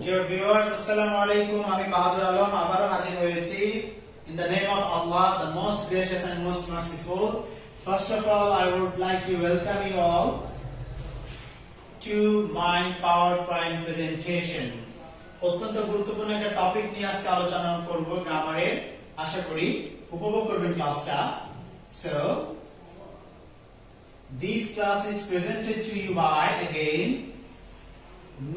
Dear viewers, Assalamu alaikum. আমি বাহাদুর আলম আবারো হাজির হয়েছি in the name of Allah, the most gracious and most merciful. First of all, I would like to welcome you all to my PowerPoint presentation. অত্যন্ত গুরুত্বপূর্ণ একটা topic নিয়ে আজকে আলোচনা করব গ্রামারের। আশা করি উপভোগ করবেন ক্লাসটা। So, this class is presented to you by again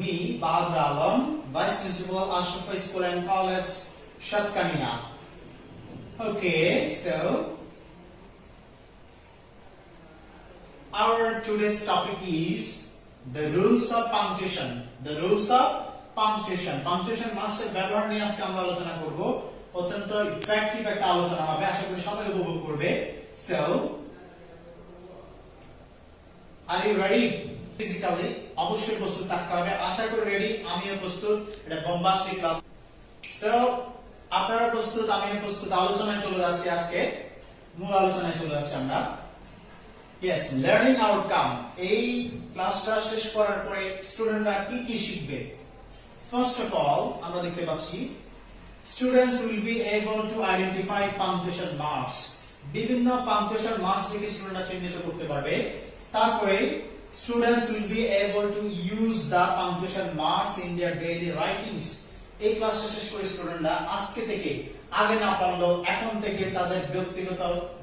me, Bahadur Alam, Vice Principal, Ashrafa School and College, Shatkamina. Okay, so our today's topic is the rules of punctuation. The rules of punctuation. Punctuation marks এর ব্যবহার নিয়ে আজকে আমরা আলোচনা করব। অত্যন্ত effective একটা আলোচনা হবে। আশা করি সবাই উপভোগ করবে। So, are you ready? Physically অবশ্যই প্রস্তুত থাকতে হবে। আশা করি রেডি, আমিও প্রস্তুত। এটা বোম্বাস্টিক ক্লাস। সো আপনারা প্রস্তুত, আমিও প্রস্তুত। আলোচনায় চলে যাচ্ছি আজকে। মূল আলোচনায় চলে যাচ্ছি আমরা। Yes, learning outcome. এই ক্লাসটা শেষ করার পরে স্টুডেন্টরা কি কি শিখবে? ফার্স্ট অফ অল আমরা দেখতে পাচ্ছি students will be able to identify punctuation marks. বিভিন্ন পাংচুয়েশন মার্কস থেকে স্টুডেন্টরা চিহ্নিত করতে পারবে। তারপরে students will be able to use the punctuation marks in their daily writings. এই ক্লাসটা শেষ করে স্টুডেন্টরা আজকে থেকে, আগে না পারলেও এখন থেকে তাদের ব্যক্তিগত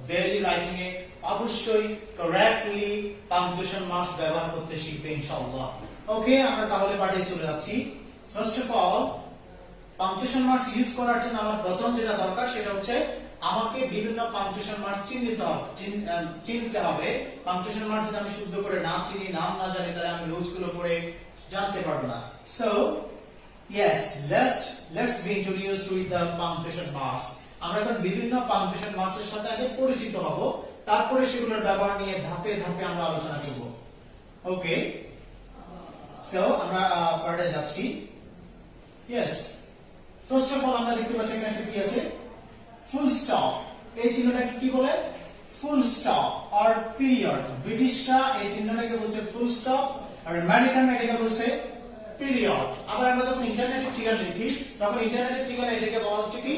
ডেইলি রাইটিং এ অবশ্যই কারেক্টলি পাংচুয়েশন মার্কস ব্যবহার করতে শিখবে ইনশাআল্লাহ। ওকে, আমরা তাহলে পাঠে চলে যাচ্ছি। First of all punctuation marks use করার জন্য আমার প্রথম যেটা দরকার সেটা হচ্ছে আমাকে বিভিন্ন পাংচুয়েশন মার্কস চিনতে হবে। পাংচুয়েশন মার্কস যদি আমি শুদ্ধ করে না চিনি, নাম না জানি, তাহলে আমি রুলস গুলো পড়ে জানতে পারবো না। So yes, let's be introduced with the punctuation marks. আমরা এখন বিভিন্ন পাংচুয়েশন মার্কস এর সাথে আগে পরিচিত হব, তারপরে সেগুলোর ব্যবহার নিয়ে ধাপে ধাপে আমরা আলোচনা করব। ওকে, সো আমরা পার্টে যাচ্ছি। ইয়েস, ফার্স্ট অফ অল আমরা দেখতে পাচ্ছি এখানে কি আছে, ফুল স্টপ। এই চিহ্নটাকে কি বলে? ফুল স্টপ আর পিরিয়ড। ব্রিটিশরা এই চিহ্নটাকে বলছে ফুল স্টপ, আর আমেরিকানরা এটাকে বলছে পিরিয়ড। আবার আমরা যখন ইন্টারনেটের ঠিকানা লিখি তখন ইন্টারনেটের ঠিকানা এটাকে বলা হচ্ছে কি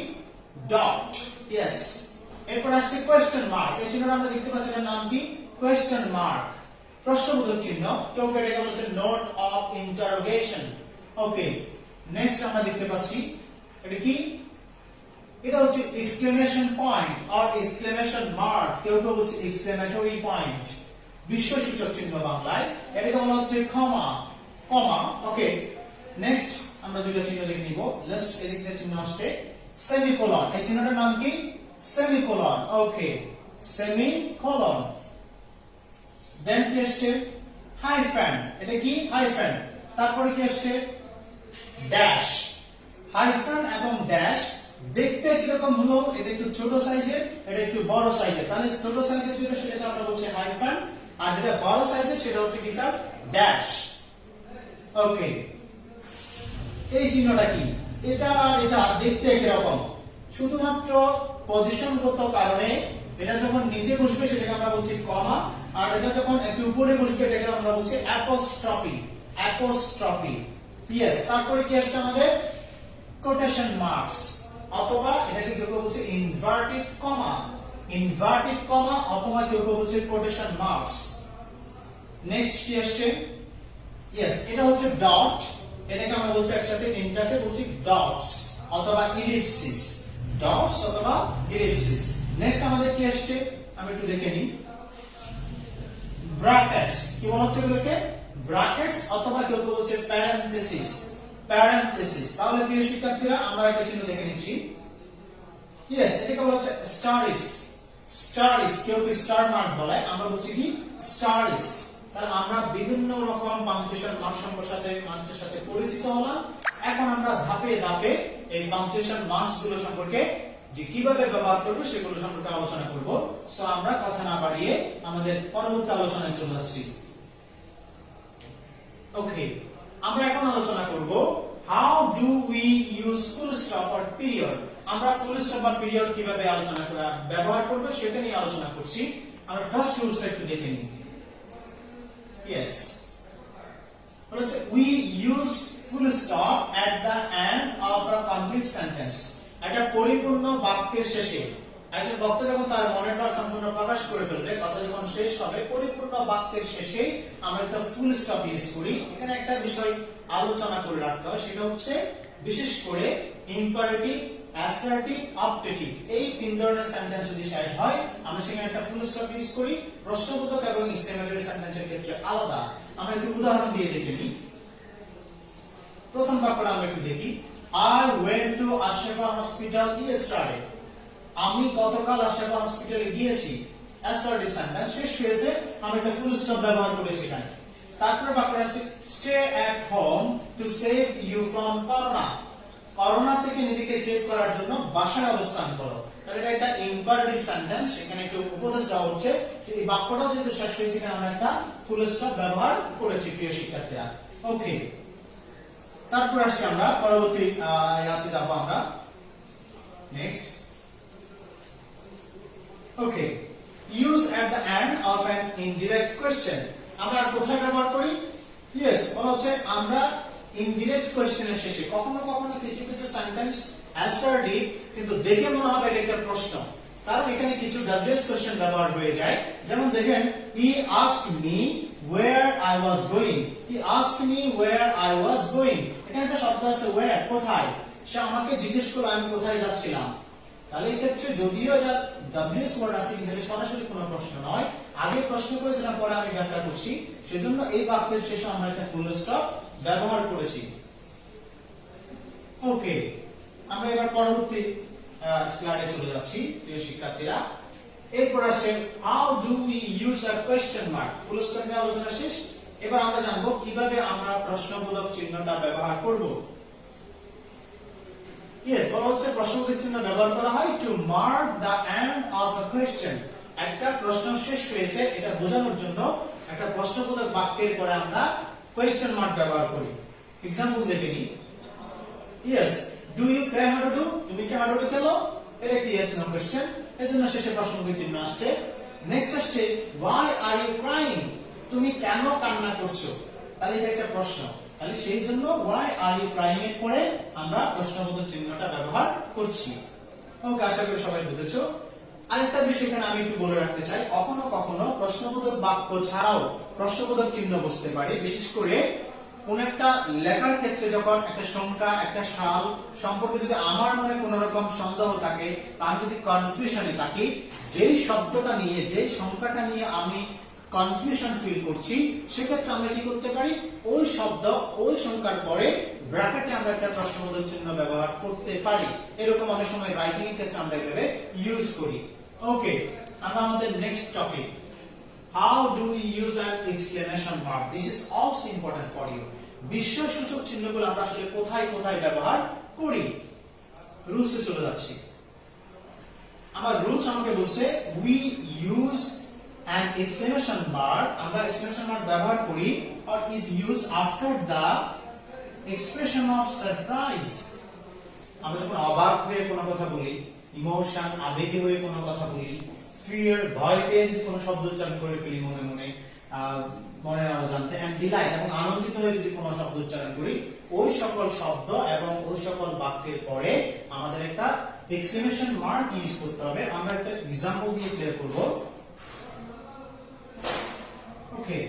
ডট। ইয়েস, এরপর আসছে কোয়েশ্চেন মার্ক। এই চিহ্নটা আমরা দেখতে পাচ্ছি, এর নাম কি? কোয়েশ্চেন মার্ক, প্রশ্নবোধক চিহ্ন। কেউ কেউ এটাকে বলছে note of interrogation. Okay, next আমরা দেখতে পাচ্ছি এটা কি? এটা হচ্ছে এক্সক্লেমেশন পয়েন্ট আর এক্সক্লেমেশন মার্ক। কেউ কেউ বলছে এক্সক্লেমেটরি পয়েন্ট, বিস্ময়সূচক চিহ্ন বাংলায়। এটাকে বলা হচ্ছে কমা। ওকে, নেক্সট আমরা দুটো চিহ্ন দেখে নিব। লাস্ট এদিক থেকে চিহ্ন আসছে সেমিকোলন। এই চিহ্নটার নাম কি? সেমিকোলন। ওকে, সেমিকোলন। দেন কি আসছে? হাইফেন। এটা কি? হাইফেন। তারপরে কি আসছে? ড্যাশ। হাইফেন এবং ড্যাশ দেখতে কিরকম হলো? এটা একটু ছোট সাইজের, এটা একটু বড় সাইজের। তাহলে ছোট সাইজের যেটা সেটাকে আমরা বলছি হাইফেন, আর যেটা বড় সাইজের সেটা হচ্ছে কি স্যার? ড্যাশ। ওকে, এই চিহ্নটা কি? এটা এটা দেখতে কিরকম? শুধুমাত্র পজিশনগত কারণে এটা যখন নিচে বসবে সেটাকে আমরা বলছি কমা, আর এটা যখন একটু উপরে বসবে এটাকে আমরা বলছি অ্যাপোস্ট্রফি। ইয়েস, তারপরে কি আসছে আমাদের? কোটেশন মার্কস, অথবা এটাকে কেউ কেউ বলছে ইনভার্টেড কমা, অথবা কেউ কেউ বলছে কোটেশন মার্কস। নেক্সট কি আসছে? ইয়েস, এটা হচ্ছে ডট। এটাকে আমরা বলছি একসাথে তিনটাকে বলছি ডটস অথবা ইলিপসিস। ডটস অথবা ইলিপসিস। নেক্সট আমাদের কি আসছে আমি একটু দেখে নিই। ব্র্যাকেটস। কি বলা হচ্ছে এগুলোকে? ব্র্যাকেটস, অথবা কেউ কেউ বলছে প্যারেনথেসিস। তাহলে প্রিয় শিক্ষার্থীরা আমরা একটা চিহ্ন দেখে নিচ্ছি। ইয়েস, এটাকে বলা হচ্ছে স্টারিস। কেউ কি স্টার মার্ক বলে, আমরা বলছি কি স্টারিস। তাহলে আমরা বিভিন্ন রকম পাংচুয়েশন মার্ক মানুষের সাথে পরিচিত হলাম। এখন আমরা ধাপে ধাপে এই পাংচুয়েশন মার্কস গুলো সম্পর্কে যে কিভাবে ব্যবহার করব সেগুলো সম্পর্কে আলোচনা করব। সো আমরা কথা না বাড়িয়ে আমাদের পরবর্তী আলোচনায় চলে যাচ্ছি। ওকে, আমরা এখন আলোচনা করব how do we use full stop or period. আমরা ফুল স্টপ বা পিরিয়ড কিভাবে ব্যবহার করব সেটা নিয়ে আলোচনা করছি। আমরা ফার্স্ট রুলসটা একটু দেখে নিই। ইয়েস, হচ্ছে we use full stop at the end of a complete sentence একটা পরিপূর্ণ বাক্যের শেষে একজন বক্তা যখন তার মনের ভাব সম্পূর্ণ প্রকাশ করে ফেলবে কথা যখন শেষ হবে পরিপূর্ণ বাক্যের শেষে আমরা একটা ফুল স্টপ ইউজ করি এখানে একটা বিষয় আলোচনা করে রাখতে হয় সেটা হচ্ছে বিশেষ করে ইম্পারেটিভ অ্যাসার্টিভ অবজেক্টিভ এই তিন ধরনের সেন্টেন্স যদি শেষ হয় আমরা সেখানে একটা ফুল স্টপ ইউজ করি প্রশ্নবোধক এবং এক্সক্লেমেটরি সেন্টেন্সের ক্ষেত্রে আলাদা আমরা একটু উদাহরণ দিয়ে দেখে নিই প্রথম বাক্যটা আমরা একটু দেখি I went to Ashifa Hospital yesterday আমি গতকাল আশিফা হসপিটালে গিয়েছি অ্যাসার্টিভ সেন্টেন্স শেষ হয়েছে আমি একটা ফুল স্টপ ব্যবহার করেছি এখানে তারপরে বাক্যটা আছে stay at home to save you from corona corona থেকে নিজেকে সেভ করার জন্য বাসায় অবস্থান করো তাহলে এটা একটা ইম্পারেটিভ সেন্টেন্স এখানে একটু উপদেশ দেওয়া হচ্ছে যে এই বাক্যটা যেহেতু শেষ হয়েছে এখানে আমরা একটা ফুল স্টপ ব্যবহার করেছি প্রিয় শিক্ষার্থীরা ওকে তারপর আসছি আমরা পরবর্তী ইয়াতে যাব আমরা next okay use at the end of an indirect question আমরা কোথায় ব্যবহার করি ইয়েস বলা হচ্ছে আমরা ইনডিরেক্ট কোশ্চেনের শেষে কখনো কখনো কিছু কিছু সেন্টেন্স অ্যাসার্টিভ কিন্তু দেখে মনে হবে এটা একটা প্রশ্ন কারণ এখানে কিছু ডাব্লিউএস কোশ্চেন ব্যবহার হয়ে যায় যেমন দেখেন he asked me where I was going he asked me where I was going এখানে একটা শব্দ আছে where কোথায় সে আমাকে জিজ্ঞেস করলো আমি কোথায় যাচ্ছিলাম তাহলে এই ক্ষেত্রে যদিও এটা ডাব্লিউএস ওয়ার্ড আছে কিন্তু সরাসরি কোনো প্রশ্ন নয় আগে প্রশ্ন করেছিলাম পরে আমি ব্যাখ্যা করছি সেজন্য এই বাক্যের শেষে আমরা একটা ফুল স্টপ ব্যবহার করেছি ওকে আমরা এবার পরবর্তী স্লাইডে চলে যাচ্ছি প্রিয় শিক্ষার্থীরা এরপর আসছে how do we use a question mark full stop নিয়ে আলোচনা শেষ এবার আমরা জানবো কিভাবে আমরা প্রশ্নবোধক চিহ্নটা ব্যবহার করব ইয়েস বলা হচ্ছে প্রশ্নবোধক চিহ্ন ব্যবহার করা হয় to mark the end of a question একটা প্রশ্ন শেষ হয়েছে এটা বোঝানোর জন্য একটা প্রশ্নবোধক বাক্যের পরে আমরা কোয়েশ্চেন মার্ক ব্যবহার করি এক্সাম্পল দেখে নিই ইয়েস ডু ইউ প্লে হাডুডু তুমি কি হাডুডু খেলো এটা একটি ইয়েস নো কোয়েশ্চেন এজন্য শেষে প্রশ্নবোধক চিহ্ন আসছে নেক্সট আসছে why are you crying তুমি কেন কান্না করছো তাহলে এটা একটা প্রশ্ন তাহলে সেই জন্য why are you crying এর পরে আমরা প্রশ্নবোধক চিহ্নটা ব্যবহার করছি ওকে আশা করি সবাই বুঝেছো আরেকটা বিষয় এখানে আমি একটু বলে রাখতে চাই কখনো কখনো প্রশ্নবোধক বাক্য ছাড়াও প্রশ্নবোধক চিহ্ন বসতে পারে বিশেষ করে কোন একটা লেখার ক্ষেত্রে যখন একটা সংখ্যা একটা সাল সম্পর্কে যদি আমার মনে কোন রকম সন্দেহ থাকে বা আমি যদি কনফিউশনে থাকি যেই শব্দটা নিয়ে যেই সংখ্যাটা নিয়ে আমি কনফিউশন ফিল করছি সেক্ষেত্রে আমরা কি করতে পারি ওই শব্দ ওই সংখ্যার পরে ব্র্যাকেটে আমরা একটা প্রশ্নবোধক চিহ্ন ব্যবহার করতে পারি এরকম অনেক সময় রাইটিং এর ক্ষেত্রে আমরা এভাবে ইউজ করি ওকে আমরা আমাদের next topic how do we use an exclamation mark this is also important for you বিস্ময়সূচক চিহ্নগুলো আমরা আসলে কোথায় কোথায় ব্যবহার করি রুলসে চলে যাচ্ছি আমার রুলস আমাকে বলছে we use an exclamation mark আমরা exclamation mark ব্যবহার করি or is used after the expression of surprise আমরা যখন অবাক হয়ে কোনো কথা বলি ইমোশন আবেগে হয়ে কোনো কথা বলি ফিয়ার ভয় পেয়ে যদি কোনো শব্দ উচ্চারণ করে ফেলি মনে মনে মনের অজান্তে এন্ড ডিলাইট এবং আনন্দিত হয়ে যদি কোনো শব্দ উচ্চারণ করি ওই সকল শব্দ এবং ওই সকল বাক্যের পরে আমাদের একটা এক্সক্লেমেশন মার্ক ইউজ করতে হবে আমরা একটা एग्जांपल দিয়ে ক্লিয়ার করব ওকে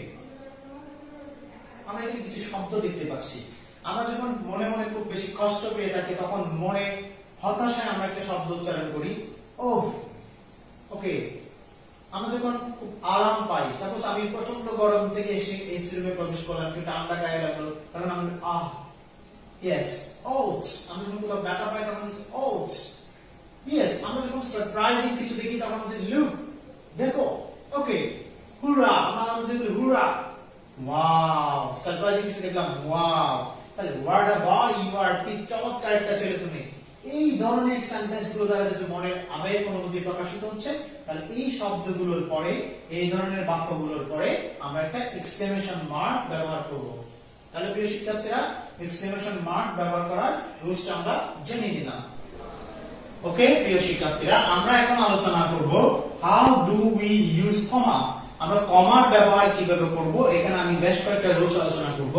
আমরা এখানে কিছু শব্দ দেখতে পাচ্ছি আমরা যখন মনে মনে খুব বেশি কষ্ট পেয়ে থাকি তখন মনে হতাশায় আমরা একটা শব্দ উচ্চারণ করি ওফ ওকে আমরা যখন খুব আরাম পাই সাপোজ আমি প্রচন্ড গরম থেকে এসে এসি রুমে প্রবেশ করলাম একটু ঠান্ডা গায়ে লাগলো তখন আমি আহ ইয়েস ওটস আমরা যখন কোথাও ব্যথা পাই তখন ওটস ইয়েস আমরা যখন সারপ্রাইজিং কিছু দেখি তখন বলি লুক দেখো ওকে হুরা আমরা বলি হুরা ওয়াও সারপ্রাইজিং কিছু দেখলাম ওয়াও তাহলে ওয়ার্ড অ্যাবাউট ইউ আর কি চমৎকার একটা ছেলে তুমি এই ধরনের সেন্টেন্স গুলো দ্বারা যদি মনের আবেগ অনুভূতি প্রকাশিত হচ্ছে তাহলে এই শব্দগুলোর পরে এই ধরনের বাক্যগুলোর পরে আমরা একটা এক্সক্লেমেশন মার্ক ব্যবহার করব তাহলে প্রিয় শিক্ষার্থীরা এক্সক্লেমেশন মার্ক ব্যবহার করার রুলসটা আমরা জেনে নিলাম ওকে প্রিয় শিক্ষার্থীরা আমরা এখন আলোচনা করব হাউ ডু উই ইউজ কমা আমরা কমার ব্যবহার কিভাবে করব এখানে আমি বেশ কয়েকটা রুলস আলোচনা করব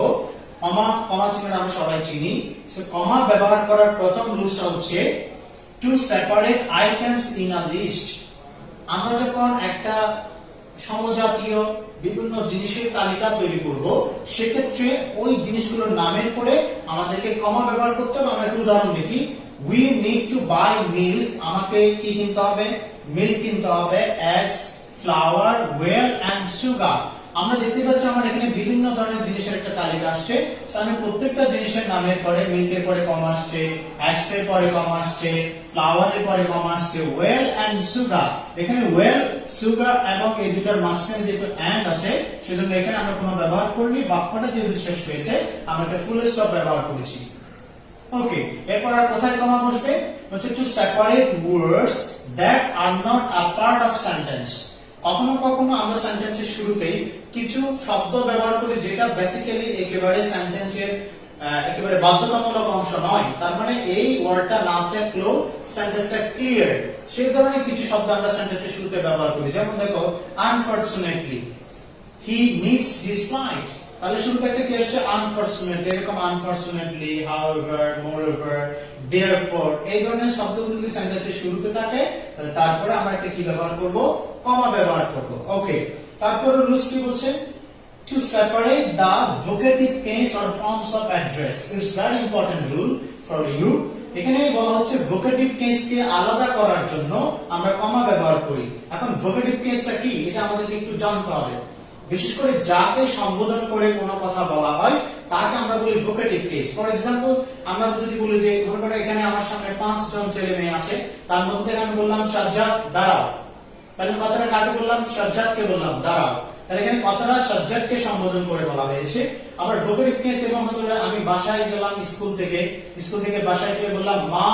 কমা চিহ্নটা আমরা সবাই চিনি। সো কমা ব্যবহার করার প্রথম রুলসটা হচ্ছে to separate items in a list. আমরা যখন একটা সমজাতীয় বিভিন্ন জিনিসের তালিকা তৈরি করব, সেক্ষেত্রে ওই জিনিসগুলোর নামের পরে আমাদেরকে কমা ব্যবহার করতে হবে। আমরা একটা উদাহরণ দেখি, we need to buy milk. আমাকে কি কিনতে হবে? মিল্ক কিনতে হবে, eggs, flour, oil and sugar. আমরা দেখতে পাচ্ছি আমার এখানে বিভিন্ন ধরনের জিনিসের একটা তালিকা আসছে। আমি প্রত্যেকটা জিনিসের নামের পরে মিল্কের পরে কমা আসছে, এগস এর পরে কমা আসছে, ফ্লাওয়ারের পরে কমা আসছে, ওয়েল এন্ড সুগার। এখানে ওয়েল, সুগার এবং এই দুটার মাঝখানে যেহেতু এন্ড আছে, সেজন্য এখানে আমরা কোনো ব্যবহার করিনি। বাক্যটা যেহেতু শেষ হয়েছে, আমরা একটা ফুল স্টপ ব্যবহার করেছি। ওকে, এরপর আর কোথায় কমা বসবে? হচ্ছে to separate words that are not a part of sentence. কখনো কখনো আমরা সেন্টেন্সের শুরুতেই কিছু শব্দ ব্যবহার করি যেটা বেসিক্যালি একেবারে সেন্টেন্সের একেবারে বাধ্যতামূলক অংশ নয়। তার মানে এই ওয়ার্ডটা না থাকলেও সেন্টেন্সটা ক্লিয়ার, সেই ধরনের কিছু শব্দ আমরা সেন্টেন্সের শুরুতে ব্যবহার করি। যেমন দেখো, আনফরচুনেটলি হি মিসড হিজ ফ্লাইট। তাহলে শুরুতে একটা কি আসছে? আনফরচুনেটলি। এরকম আনফরচুনেটলি, হাউএভার, মোরএভার, দেয়ারফর, এই ধরনের শব্দগুলো যদি সেন্টেন্সের শুরুতে থাকে, তাহলে তারপরে আমরা একটা কি ব্যবহার করব? কমা ব্যবহার করব। ওকে, তারপরে রুলস কি বলছে? To separate the vocative case or forms of address. It's very important rule for you. এখানে বলা হচ্ছে ভোকেটিভ কেসকে আলাদা করার জন্য আমরা কমা ব্যবহার করি। এখন ভোকেটিভ কেসটা কি, এটা আমাদেরকে একটু জানতে হবে। বিশেষ করে যাকে সম্বোধন করে কোনো কথা বলা হয় তাকে আমরা বলি ভোকেটিভ কেস। ফর এক্সাম্পল, আমরা যদি বলি যে মনে করো এখানে আমার সামনে 5 জন ছেলে মেয়ে আছে, তার মধ্যে থেকে আমি বললাম সাজ্জাদ দাঁড়াও, তাহলে কথাটা কাকে বললাম? সাজ্জাদকে বললাম দাঁড়াও। তাহলে এখানে কথাটা সাজ্জাদকে সম্বোধন করে বলা হয়েছে। আবার ভোকেটিভ কেস এবং হতে পারে আমি বাসায় গেলাম স্কুল থেকে বাসায় ফিরে বললাম মা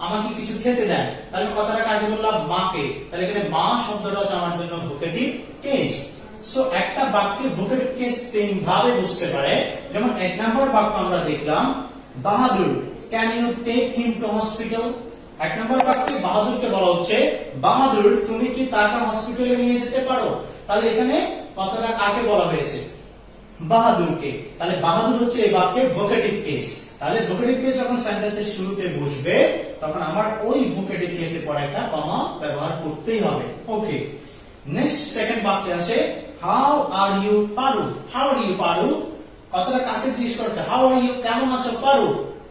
আমাকে কিছু খেতে দেন, তাহলে কথাটা কাকে বললাম? মাকে। তাহলে এখানে মা শব্দটা হচ্ছে আমার জন্য ভোকেটিভ কেস। সো একটা বাক্যে ভোকেটিভ কেস 3 ভাবে বুঝতে পারে। যেমন 1 নম্বর বাক্য আমরা দেখলাম, Bahadur can you take him to hospital. 1 নম্বর বাক্যে বাহাদুরকে বলা হচ্ছে, বাহাদুর তুমি কি তাকে হসপিটালে নিয়ে যেতে পারো। তাহলে এখানে কথাটা কাকে বলা হয়েছে? বাহাদুরকে। তাহলে বাহাদুর হচ্ছে এই বাক্যের ভোকেটিভ কেস। তাহলে ভোকেটিভ কেস যখন সেন্টেন্সের শুরুতে বসবে, তখন আমার ওই ভোকেটিভ কেসের পরে একটা কমা ব্যবহার করতেই হবে। ওকে, নেক্সট সেকেন্ড বাক্যে আছে how are you Paru. How are you Paru, কথাটা কাকে জিজ্ঞেস করছে? হাউ আর ইউ, কেমন আছো পারু।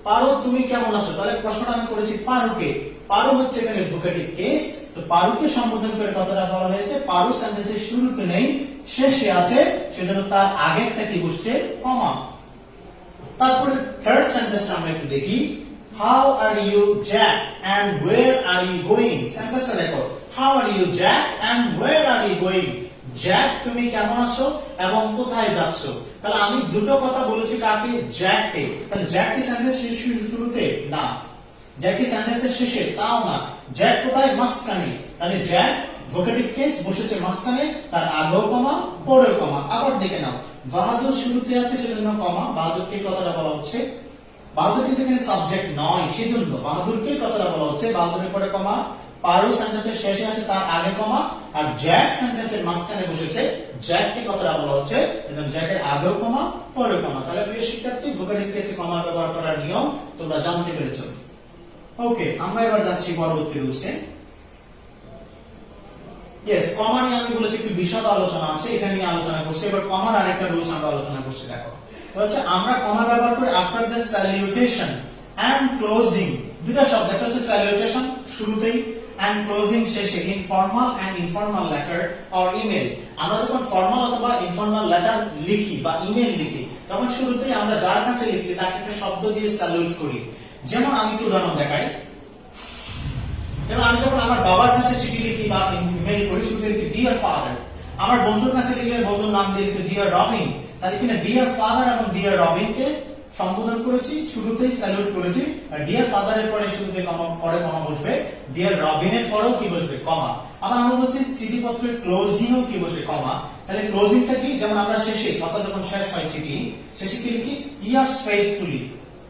পারু তুমি কেমন আছো। তাহলে প্রশ্নটা আমি করেছি পারুকে। পারু হচ্ছে এখানে ভোকেটিভ কেস। তো পারুকে সম্বোধন করে কথাটা বলা হয়েছে। পারু সেন্টেন্সের শুরুতে নেই, শেষে আছে, সেজন্য তার আগেরটা কি বসছে? কমা। তারপরে থার্ড সেন্টেন্সটা আমরা একটু দেখি, how are you Jack and where are you going. সেন্টেন্সটা দেখো, how are you Jack and where are you going. Jack তুমি কেমন আছো এবং কোথায় যাচ্ছ। তাহলে আমি দুটো কথা বলেছি কাকে? জ্যাককে। তাহলে জ্যাক কি সেন্টেন্সের শুরুতে? না। জ্যাক কি সেন্টেন্সের শেষে? তাও না। জ্যাক কোথায়? মাঝখানে। তাহলে জ্যাক ভোকেটিভ কেস বসেছে মাঝখানে, তার আগেও কমা, পরেও কমা। আবার দেখে নাও, বাহাদুর শুরুতে আছে সেজন্য কমা। বাহাদুরকে কথাটা বলা হচ্ছে। বাহাদুর কিন্তু এখানে সাবজেক্ট নয়, সেজন্য বাহাদুরকে কথাটা বলা হচ্ছে। বাহাদুরের পরে কমা। পারু সেন্টেন্সের শেষে আছে, তার আগে কমা। আর জ্যাক সেন্টেন্সের মাঝখানে বসেছে, জ্যাককে কথাটা বলা হচ্ছে, এজন্য জ্যাকের আগেও কমা, পরেও কমা। তাহলে প্রিয় শিক্ষার্থী, ভোকেটিভ কেসে কমা ব্যবহার করার নিয়ম তোমরা জানতে পেরেছো। ওকে, আমরা এবার যাচ্ছি পরবর্তী রুলসে। ইয়েস, কমা নিয়ে আমি বলেছি একটু বিশদ আলোচনা আছে, এখানে নিয়ে আলোচনা করছি। এবার কমার আরেকটা রুলস আমরা আলোচনা করছি। দেখো, হচ্ছে আমরা কমা ব্যবহার করি after the salutation and closing. দুটো শব্দ, একটা হচ্ছে স্যালুটেশন শুরুতেই এন্ড ক্লোজিং শেষে, in formal and informal letter or email. আমরা যখন ফর্মাল অথবা ইনফর্মাল লেটার লিখি বা ইমেল লিখি, তখন শুরুতেই আমরা যার কাছে লিখছি তাকে একটা শব্দ দিয়ে স্যালুট করি। যেমন আমি একটু উদাহরণ দেখাই। যেমন আমি যখন আমার বাবার কাছে চিঠি লিখি বা ইমেল করি, শুরুতে লিখি ডিয়ার ফাদার। আমার বন্ধুর কাছে লিখলে বন্ধুর নাম দিয়ে লিখি ডিয়ার রবিন। তাহলে এখানে ডিয়ার ফাদার এবং ডিয়ার রবিনকে সম্বোধন করেছি, শুরুতেই স্যালুট করেছি। আর ডিয়ার ফাদারের পরে শুরুতে কমা, পরে কমা বসবে। ডিয়ার রবিনের পরেও কি বসবে? কমা। আবার আমরা বলছি চিঠিপত্রের ক্লোজিংও কি বসে? কমা। তাহলে ক্লোজিংটা কি? যেমন আমরা শেষে, কথা যখন শেষ হয় চিঠি, শেষে কি লিখি? ইয়ার্স ফেইথফুলি,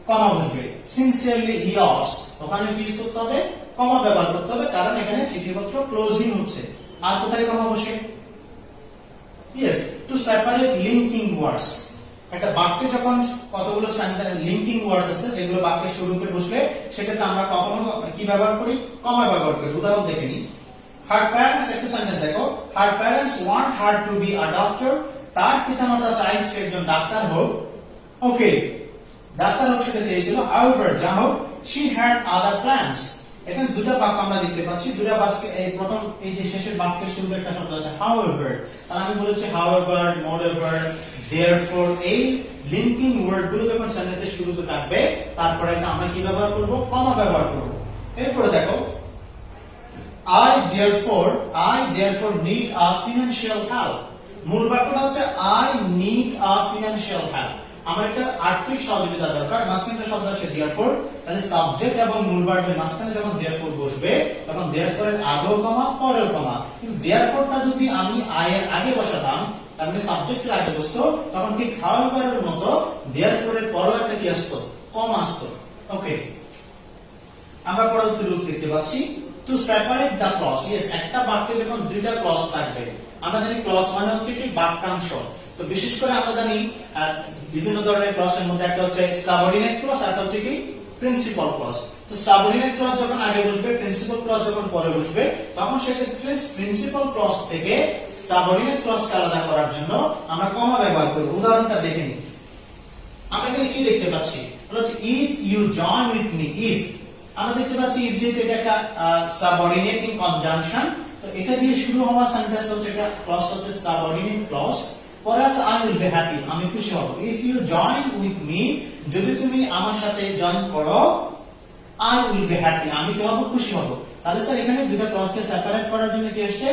কমা বসবে। সিনসিয়ারলি ইয়ার্স, ওখানে কি করতে হবে? কমা ব্যবহার করতে হবে, কারণ এখানে চিঠিপত্র ক্লোজিং হচ্ছে। আর কোথায় কমা বসে? Yes, to separate linking words. একটা বাক্যে যখন কতগুলো লিঙ্কিং ওয়ার্ডস আছে যেগুলো বাক্যের শুরুতে বসলে সেক্ষেত্রে আমরা কখনো কি ব্যবহার করি, কমা ব্যবহার করি। উদাহরণ দেখে নিই। হার প্যারেন্টস, একটা সেন্টেন্স দেখো, her parents want her to be a doctor, তার পিতামাতা চাই সে একজন ডাক্তার হোক। ওকে, ডাক্তার হোক সেটা চেয়েছিল। হাউএভার, যা হোক, শি হ্যাড আদার প্ল্যানস। এখানে দুটো বাক্য আমরা দেখতে পাচ্ছি, দুটো বাক্যে এই প্রথম এই যে শেষের বাক্যের শুরুতে একটা শব্দ আছে হাউএভার, তাহলে আমি বলেছি হাউএভার, মোরএভার, দেয়ারফর, এই লিংকিং ওয়ার্ড গুলো যখন সেন্টেন্সের শুরুতে থাকবে তারপরে এটা আমরা কি ব্যবহার করব, কমা ব্যবহার করব। এরপরে দেখো, I therefore need a financial help। মূল বাক্যটা হচ্ছে I need a financial help। আমার একটা আর্থিক সহযোগিতা দরকার। মাঝখানে শব্দ আছে therefore, তাহলে সাবজেক্ট এবং মূল ভার্বের মাঝখানে যখন therefore বসবে তখন therefore এর আগেও কমা পরেও কমা। কিন্তু therefore-টা যদি আমি I এর আগে বসাতাম তার মানে সাবজেক্টের আগে বসতো, তখন ঠিক however এর মতো therefore এর পরেও একটা কি আসতো, কমা আসতো। ওকে, আমরা পরবর্তী রুলস দেখতে পাচ্ছি। To separate the clause, yes, একটা বাক্যে যখন দুইটা ক্লজ থাকবে, আমরা জানি ক্লজ মানে হচ্ছে কি বাক্যাংশ। তো বিশেষ করে আমরা জানি বিভিন্ন ধরনের ক্লজের মধ্যে একটা হচ্ছে সাবঅর্ডিনেট ক্লজ আর একটা হচ্ছে কি প্রিন্সিপাল ক্লজ। তো সাবঅর্ডিনেট ক্লজ যখন আগে বসবে, প্রিন্সিপাল ক্লজ যখন পরে বসবে, তখন সেক্ষেত্রে প্রিন্সিপাল ক্লজ থেকে সাবঅর্ডিনেট ক্লজকে আলাদা করার জন্য আমরা কমা ব্যবহার করব। উদাহরণটা দেখে নিই। আমরা এখানে কি দেখতে পাচ্ছি, হচ্ছে if you join with me. If আমরা দেখতে পাচ্ছি ইফ যেহেতু এটা একটা সাবঅর্ডিনেটিং কনজাংশন, তো এটা দিয়ে শুরু হওয়া সেন্টেন্স হচ্ছে এটা ক্লজ হচ্ছে সাবঅর্ডিনেট ক্লজ। পরে আছে আই উইল বি হ্যাপি, আমি খুশি হব। If you join with me, যদি তুমি আমার সাথে জয়েন করো, আই উইল বি হ্যাপি, আমি কি হব, খুশি হব। তাহলে স্যার এখানে দুটো ক্লজকে সেপারেট করার জন্য কি আসছে,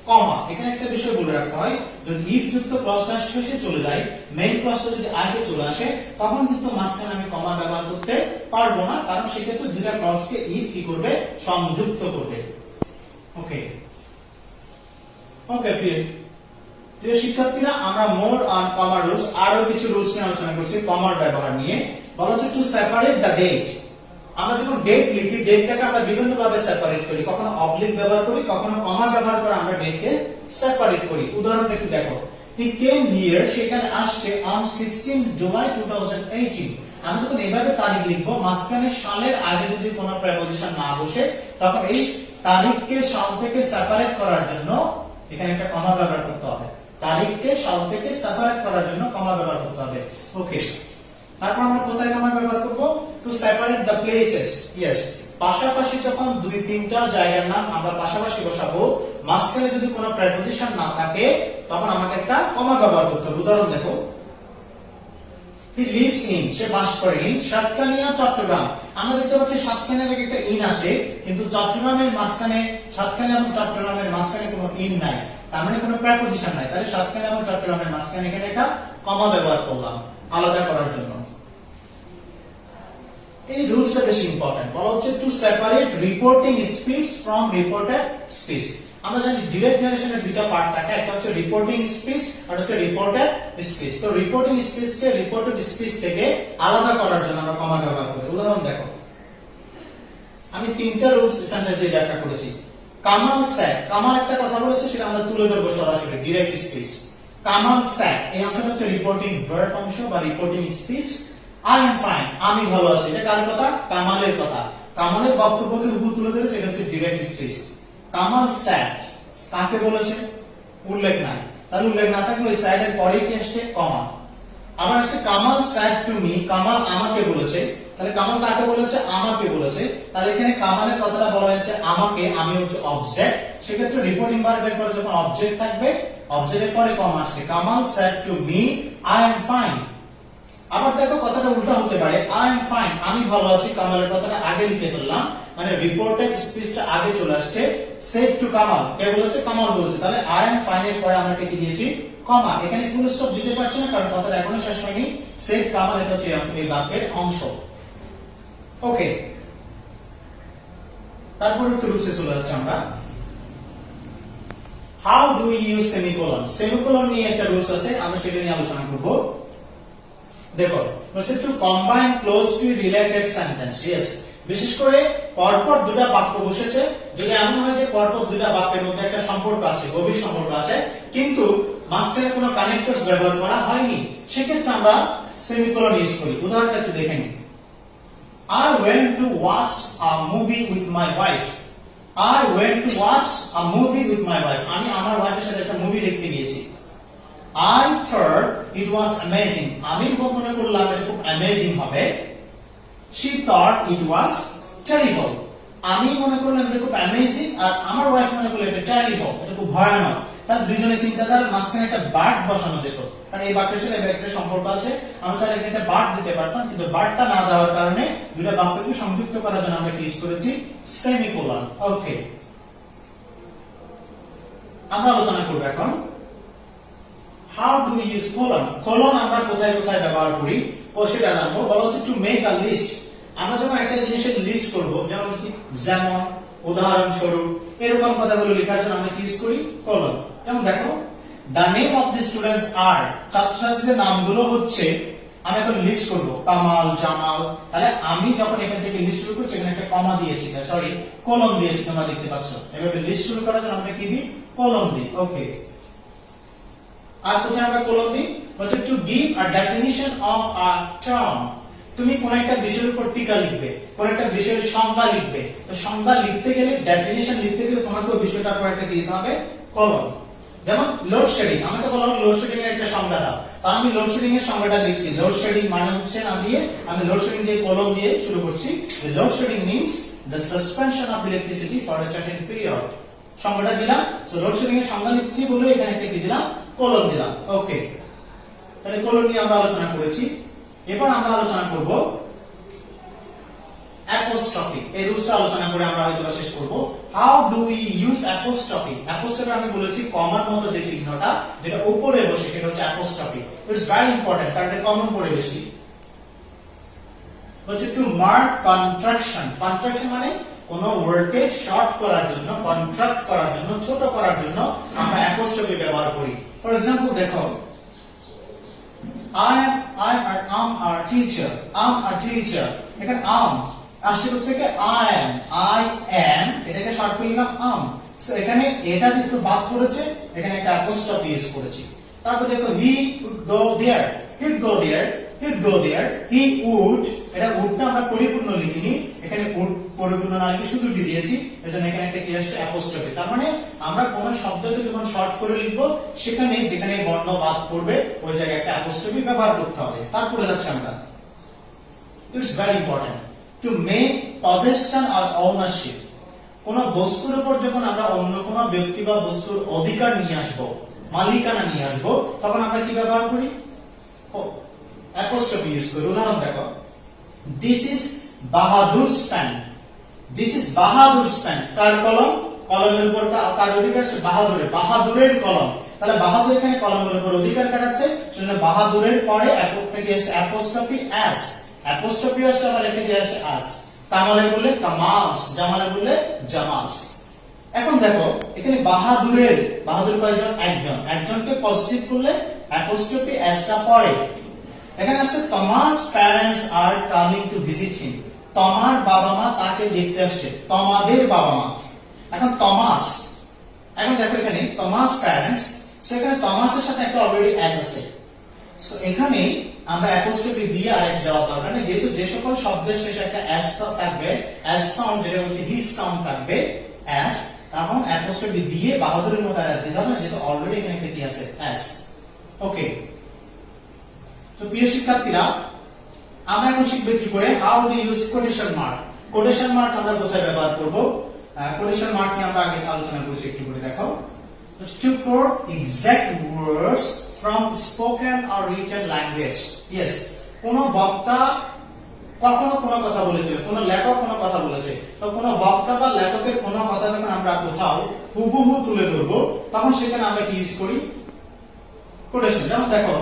কমা। এখানে একটা বিষয় বলে রাখতে হয়, যদি ইফ যুক্ত ক্লজটা শেষে চলে যায়, মেইন ক্লজটা যদি আগে চলে আসে, তখন কিন্তু মাঝখানে আমি কমা ব্যবহার করতে পারবো না, কারণ সেক্ষেত্রে দুটো ক্লজকে ইফ কি করবে, সংযুক্ত করবে। ওকে ওকে প্রিয় শিক্ষার্থীরা, আমরা মোর অন কমা রুলস, আরো কিছু রুলস নিয়ে আলোচনা করছি কমার ব্যবহার নিয়ে। বলা হচ্ছে টু সেপারেট দ্য ডেট। আমরা যখন ডেট লিখি, ডেটটাকে আমরা বিভিন্ন ভাবে সেপারেট করি, কখনো অবলিক ব্যবহার করি, কখনো কমা ব্যবহার করে আমরা ডেটকে সেপারেট করি। উদাহরণটা একটু দেখো, হি কেম হিয়ার, সেখানে আসছে অন 16 জুলাই 2018। আমি যখন এভাবে তারিখ লিখবো, মাঝখানে সালের আগে যদি কোনো প্রেপোজিশন না বসে, তখন এই তারিখকে সাল থেকে সেপারেট করার জন্য এখানে একটা কমা ব্যবহার করতে হবে। তারিখকে সাল থেকে সেপারেট করার জন্য কমা ব্যবহার করতে হবে। ওকে, তারপর আমরা কোথায় কমা ব্যবহার করব, to separate the places. Yes, পাশাপাশি যখন দুই তিনটা জায়গার নাম আমরা পাশাপাশি বসাবো, মাঝখানে যদি কোনো প্রেপোজিশন না থাকে, তখন আমাকে একটা কমা ব্যবহার করতে হবে। উদাহরণ দেখো, হি লিভস ইন, সে বাস করে ইন সাতকানিয়া চট্টগ্রাম। আমরা দেখতে পাচ্ছি সাতকানিয়ার আগে একটা ইন আসে, কিন্তু চট্টগ্রামের মাঝখানে, সাতকানিয়া এবং চট্টগ্রামের মাঝখানে কোনো ইন নাই, তার মানে কোনো প্রেপোজিশন নাই। তাহলে সাতকানিয়া এবং চট্টগ্রামের মাঝখানে এখানে একটা কমা ব্যবহার করলাম আলাদা করার জন্য। এই রুলসটা বেশি ইম্পর্টেন্ট। বলা হচ্ছে to separate reporting speech from reported speech. আমরা জানি ডিরেক্ট নারেশনের দুটো পার্ট থাকে, একটা হচ্ছে রিপোর্টিং স্পিচ আর হচ্ছে রিপোর্টেড স্পিচ। তো রিপোর্টিং স্পিচকে রিপোর্টেড স্পিচ থেকে আলাদা করার জন্য আমরা কমা ব্যবহার করি। উদাহরণ দেখো, আমি তিনটা রুলস সেন্টেন্স দিয়ে ব্যাখ্যা করেছি। কামাল স্যার, কামাল একটা কথা বলেছে, সেটা আমরা তুলে ধরবো সরাসরি ডিরেক্ট স্পিচ। কামাল স্যার, এই অংশটা হচ্ছে রিপোর্টিং ভার্ব অংশ বা reporting speech. I am fine, আমি ভালো আছি, এটা কার কথা, কামালের কথা। কামালের বক্তব্যকে হুবহু তুলে ধরেছে, এটা হচ্ছে ডিরেক্ট স্পিচ। কামাল স্যাড, কাকে বলেছে, উল্লেখ নাই, তাহলে উল্লেখ না থাকলে ওই স্যাড এর পরে কি আসছে, কমা। আবার আসছে Kamal sad to me, Kamal আমাকে বলেছে, তাহলে কামাল কাকে বলেছে, আমাকে বলেছে। তাহলে এখানে কামালের কথাটা বলা হয়েছে আমাকে, আমি হচ্ছে অবজেক্ট, সেক্ষেত্রে রিপোর্টিং ভার্বের পরে যখন অবজেক্ট থাকবে, অবজেক্টের পরে কমা আসছে। Kamal sad to me I am fine. আবার দেখো কথাটা উল্টা হতে পারে, আই এম ফাইন, আমি ভালো আছি, কামালের কথাটা আগে লিখে ফেললাম, মানে রিপোর্টেড স্পিচটা আগে চলে আসছে। সেড টু কামাল, কে বলেছে, কামাল বলেছে, তাহলে আই এম ফাইন এর পরে আমরা কি দিয়েছি, কমা। এখানে ফুল স্টপ দিতে পারছি না, কারণ কথাটা এখনো শেষ হয়নি। সেড কামাল, এটা হচ্ছে এই বাক্যের অংশ। ওকে, তারপর একটু রুলসে চলে যাচ্ছে আমরা। How do you use semicolon. Semicolon নিয়ে একটা রুলস আছে, আমরা সেটা নিয়ে আলোচনা করব। দেখো, হচ্ছে to combine closely related sentence. Yes, বিশেষ করে পরপর দুটা বাক্য বসেছে, যদি এমন হয় যে পরপর দুটা বাক্যের মধ্যে একটা সম্পর্ক আছে, গভীর সম্পর্ক আছে, কিন্তু মাঝখানে কোনো কানেক্টরস ব্যবহার করা হয়নি, সেক্ষেত্রে আমরা সেমিকোলন ইউজ করি। উদাহরণটা একটু দেখে নিন। I went to watch a movie with my wife. I went to watch a movie with my wife. আমি আমার ওয়াইফের সাথে একটা মুভি দেখতে গিয়েছি। I thought it was amazing. আমি মনে করলাম এটা খুব অ্যামেজিং হবে। She thought it was terrible. আমি মনে করলাম এটা খুব অ্যামেজিং, আর আমার ওয়াইফ মনে করলো এটা টেরিবল, এটা খুব ভয়ানক। তার দুইজনের চিন্তাধারার মাঝখানে একটা বার্ড বসানো যেত, কারণ এই বাক্যের সাথে একটা সম্পর্ক আছে। আমরা চাইলে এখানে একটা বার্ড দিতে পারতাম, কিন্তু বার্ডটা না দেওয়ার কারণে দুইটা বাক্যকে সংযুক্ত করার জন্য আমরা ইউজ করেছি সেমিকোলন। ওকে, আমরা আলোচনা করব এখন how do you use colon. Colon আমরা কোথায় কোথায় ব্যবহার করি ও সেটা জানবো। বলা হচ্ছে টু মেক আ লিস্ট। আমরা যখন একটা জিনিসের লিস্ট করব, যেমন উদাহরণস্বরূপ এরকম কথাগুলো লেখার জন্য আমরা ইউজ করি কোলন। যেমন দেখো, the name of the students are, ছাত্রছাত্রীদের নামগুলো হচ্ছে, আমি এখন লিস্ট করব কামাল, জামাল। তাহলে আমি যখন এখান থেকে লিস্ট শুরু করছি, এখানে একটা কমা দিয়েছি, সরি কোলন দিয়েছি, তোমরা দেখতে পাচ্ছ। এভাবে লিস্ট শুরু করার জন্য আমরা কি দিই? কোলন দিই। ওকে, আর কোথায় আমরা কোলন দিই? হচ্ছে to give a definition of a term. তুমি কোন একটা বিষয়ের উপর টিকা লিখবে, কোন একটা বিষয়ের সংজ্ঞা লিখবে, তো সংজ্ঞা লিখতে গেলে, ডেফিনিশন লিখতে গেলে তোমাকে ওই বিষয়টার পর একটা দিতে হবে কোলন। যেমন লোডশেডিং, আমাকে বলা হলো লোডশেডিং এর একটা সংজ্ঞা দাও, তো আমি লোডশেডিং এর সংজ্ঞাটা লিখছি। লোডশেডিং মানে হচ্ছে না দিয়ে আমি লোডশেডিং দিয়ে কোলন দিয়ে শুরু করছি। Load shedding means the suspension of electricity for a certain period. সংজ্ঞাটা দিলাম, তো লোডশেডিং এর সংজ্ঞা লিখছি বলে এখানে একটা কি দিলাম? কোলন দিলাম। ওকে, তাহলে কোলন নিয়ে আমরা আলোচনা করেছি। এবার আমরা আলোচনা করব অ্যাপোস্ট্রফি। এই রুলসটা আলোচনা করে আমরা হয়তো শেষ করব। How do we use apostrophe. Apostrophe আমি বলেছি কমার মতো যে চিহ্নটা যেটা উপরে বসে, সেটা হচ্ছে অ্যাপোস্ট্রফি। ইটস ভেরি ইম্পর্টেন্ট, কারণ এটা কমন পড়ে বেশি। হচ্ছে টু মার্ক কন্ট্রাকশন। কন্ট্রাকশন মানে কোন ওয়ার্ডকে শর্ট করার জন্য, কন্ট্রাক্ট করার জন্য, ছোট করার জন্য আমরা অ্যাপোস্ট্রফি ব্যবহার করি। ফর এক্সাম্পল দেখো, I am a teacher. I'm a teacher. এখানে am আসছে থেকে I am, এটাকে শর্ট করে নিলাম am। সো এখানে এটা যেহেতু বাদ পড়েছে, এখানে একটা অ্যাপোস্ট্রফি ইউজ করেছি। তারপর দেখো he would go there, he'd go there, he'd go there, he would, এটা উডটা আমরা পরিপূর্ণ লিখিনি, এখানে উড পরিপূর্ণ না লিখে শুধু ডি দিয়েছি, এজন্য এখানে একটা কি আসছে? অ্যাপোস্ট্রফি। তার মানে আমরা কোন শব্দকে যখন শর্ট করে লিখবো, সেখানে যেখানে বর্ণ বাদ পড়বে ওই জায়গায় একটা অ্যাপোস্ট্রফি ব্যবহার করতে হবে। তারপরে যাচ্ছে আমরা, it's very important to make possession আর ওনারশিপ। কোন বস্তুর উপর যখন আমরা অন্য কোন ব্যক্তি বা বস্তুর অধিকার নিয়ে আসবো, মালিকানা নিয়ে আসবো, তখন আমরা কি ব্যবহার করি? অ্যাপোস্ট্রফি ইউজ করি। উদাহরণ দেখো, this is Bahadur's pen. This is Bahadur's pen. কার কলম? কলমের উপর কার অধিকার? সে বাহাদুরের, বাহাদুরের কলম। তাহলে বাহাদুর এখানে কলমের উপর অধিকার কাটাচ্ছে, সেজন্য বাহাদুরের পরে অ্যাপোস্ট্রফি এস, অ্যাপোস্ট্রফি আসছে, আবার একটা কি আসছে? আস। কামালের বললে কামালস, জামালের বললে জামালস। এখন দেখো এখানে বাহাদুরের, বাহাদুর কয়জন? একজন, একজনকে পজিটিভ করলে অ্যাপোস্ট্রফি এসটা পরে। এখানে আসছে Thomas parents are coming to visit হিম। তোমার বাবা মা তাকে দেখতে আসছে, তোমাদের বাবা মা। এখন টমাস, এখন দেখো এখানে টমাস প্যারেন্টস, সেখানে টমাসের সাথে একটা অলরেডি এস আছে। সো এখানে আমরা অ্যাপোস্ট্রফি দিয়ে আর এস দেওয়া দরকার নেই, যেহেতু যে সকল শব্দের শেষে একটা এস থাকবে, এস সাউন্ড যেটা হচ্ছে হিস সাউন্ড থাকবে এস, তখন অ্যাপোস্ট্রফি দিয়ে বাহাদুরের মতো এস দিতে হবে না, যেহেতু অলরেডি এখানে একটা কি আছে? এস। ওকে, তো প্রিয় শিক্ষার্থীরা, আমরা এখন শিখব একটু করে how do use quotation mark. Quotation mark আমরা কোথায় ব্যবহার করব? কোটেশন মার্ক নিয়ে আমরা আগে আলোচনা করেছি, একটু করে দেখো। To quote exact words from spoken or written language. Yes, কোন বক্তা কখনো কোনো কথা বলেছে, কোন লেখক কোনো কথা বলেছে, তো কোন বক্তা বা লেখকের কোনো কথা যখন আমরা কোথাও হুবহু তুলে ধরবো, তখন সেখানে আমরা কি ইউজ করি? কোটেশন। যেমন দেখো,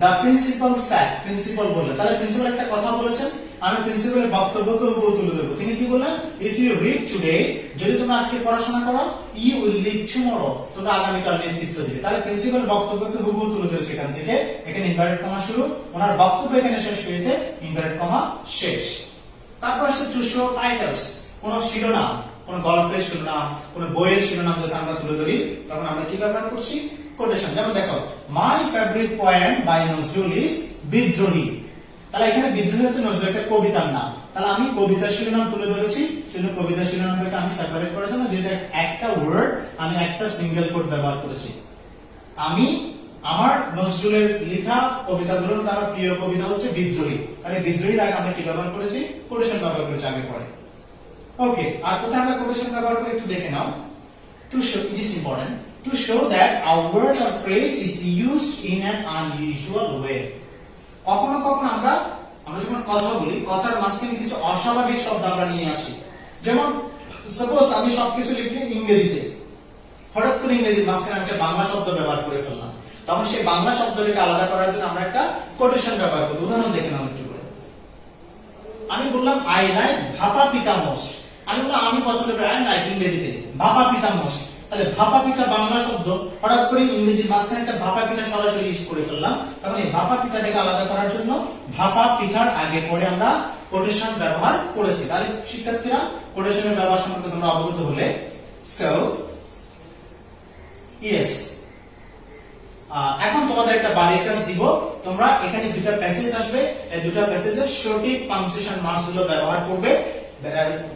the principal said, প্রিন্সিপাল বললেন, তাহলে প্রিন্সিপাল একটা কথা বলেছেন, আমি প্রিন্সিপালের বক্তব্যকে হুবহু তুলে ধরবো। তিনি কি বললেন? if you read today, যদি তোমরা আজকে পড়াশোনা করো, you will lead tomorrow, তোমরা আগামীকাল নেতৃত্ব দিবে। তাহলে প্রিন্সিপাল বক্তব্যকে হুবহু তুলে ধরেছে এখান থেকে, এখানে ইনভার্টেড কমা শুরু, ওনার বক্তব্য এখানে শেষ হয়েছে, ইনভার্টেড কমা শেষ। তারপর আসছে টু শো টাইটেলস, কোন শিরোনাম, কোন গল্পের শিরোনাম, কোন বইয়ের শিরোনাম যদি আমরা তুলে ধরি তখন আমরা কি ব্যবহার করছি, কোটেশন। যেমন দেখো my favourite poem by Nazrul is Bidrohi. তাহলে এখানে বিদ্রোহী হচ্ছে নজরুল একটা কবিতার নাম, তাহলে আমি কবিতার শিরোনাম তুলে ধরেছি, সেজন্য কবিতার শিরোনামটাকে আমি সেপারেট করার জন্য যেটা একটা ওয়ার্ড আমি একটা সিঙ্গেল কোট ব্যবহার করেছি। আমি আমার নজরুলের লেখা কবিতাগুলোর দ্বারা প্রিয় কবিতা হচ্ছে বিদ্রোহী, তাহলে বিদ্রোহীর আগে আমরা কি ব্যবহার করেছি, কোটেশন ব্যবহার করেছি আগে পরে। ওকে, আর কোথায় আমরা কোটেশন ব্যবহার করি একটু দেখে নাও। To show, it is important, to show that a word or phrase is used in an unusual way. কখনো কখনো আমরা যখন কথা বলি, কথার মাঝখানে কিছু অস্বাভাবিক শব্দ আমরা নিয়ে আসি। যেমন সাপোজ আমি সবকিছু লিখি ইংরেজিতে, হঠাৎ করে ইংরেজির মাঝখানে একটা বাংলা শব্দ ব্যবহার করে ফেললাম, তখন সেই বাংলা শব্দটাকে আলাদা করার জন্য আমরা একটা কোটেশন ব্যবহার করি। উদাহরণ দেখে নাও একটু করে। আমি বললাম আই লাইক ভাপা পিঠা মোস্ট, আমি বললাম আমি পছন্দ করি, আই লাইক ইংরেজিতে ভাপা পিঠা মোস্ট। তাহলে ভাপা পিঠা বাংলা শব্দ, হঠাৎ করে ইংরেজির মাঝখানে একটা ভাপা পিঠা সরাসরি ইউজ করে ফেললাম, তখন এই ভাপা পিঠাটাকে আলাদা করার জন্য ভাপা পিঠার আগে পরে আমরা কোটেশন ব্যবহার করেছি। তাহলে শিক্ষার্থীরা কোটেশনের ব্যবহার সম্পর্কে তোমরা অবগত হলে। সো ইয়েস, এখন তোমাদের একটা বাড়ির কাজ দিব, তোমরা এখানে দুটো প্যাসেজ আসবে, এই দুটো প্যাসেজের সঠিক পাংচুয়েশন মার্কস গুলো ব্যবহার করবে,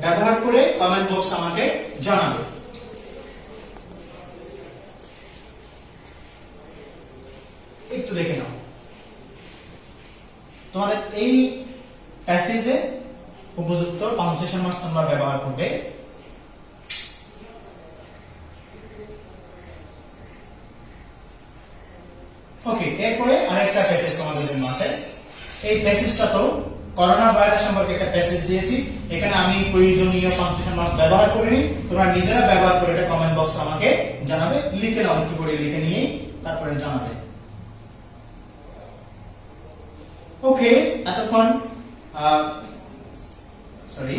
ব্যবহার করে কমেন্ট বক্স আমাকে জানাবে। একটু দেখে নাও, তোমাদের এই প্যাসেজে উপযুক্ত পাংচুয়েশন মার্কস তোমরা ব্যবহার করবে। ওকে, এরপরে আরেকটা প্যাসেজ তোমাদের জন্য আছে। এই প্যাসেজটা তো করোনা ভাইরাস সম্পর্কে একটা প্যাসেজ দিয়েছি, এখানে আমি প্রয়োজনীয় পাংচুয়েশন মার্কস ব্যবহার করিনি, তোমরা নিজেরা ব্যবহার করে এটা কমেন্ট বক্স আমাকে জানাবে। লিখে নাও, একটু করে লিখে নিয়ে তারপরে জানাবে। ওকে, এতক্ষণ sorry,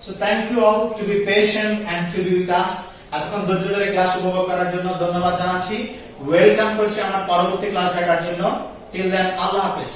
so thank you all to be patient and to be with us. এতক্ষণ ধৈর্য ধরে ক্লাস উপভোগ করার জন্য ধন্যবাদ জানাচ্ছি। ওয়েলকাম করছি আমার পরবর্তী ক্লাস দেখার জন্য। টিল দেন, আল্লাহ হাফেজ।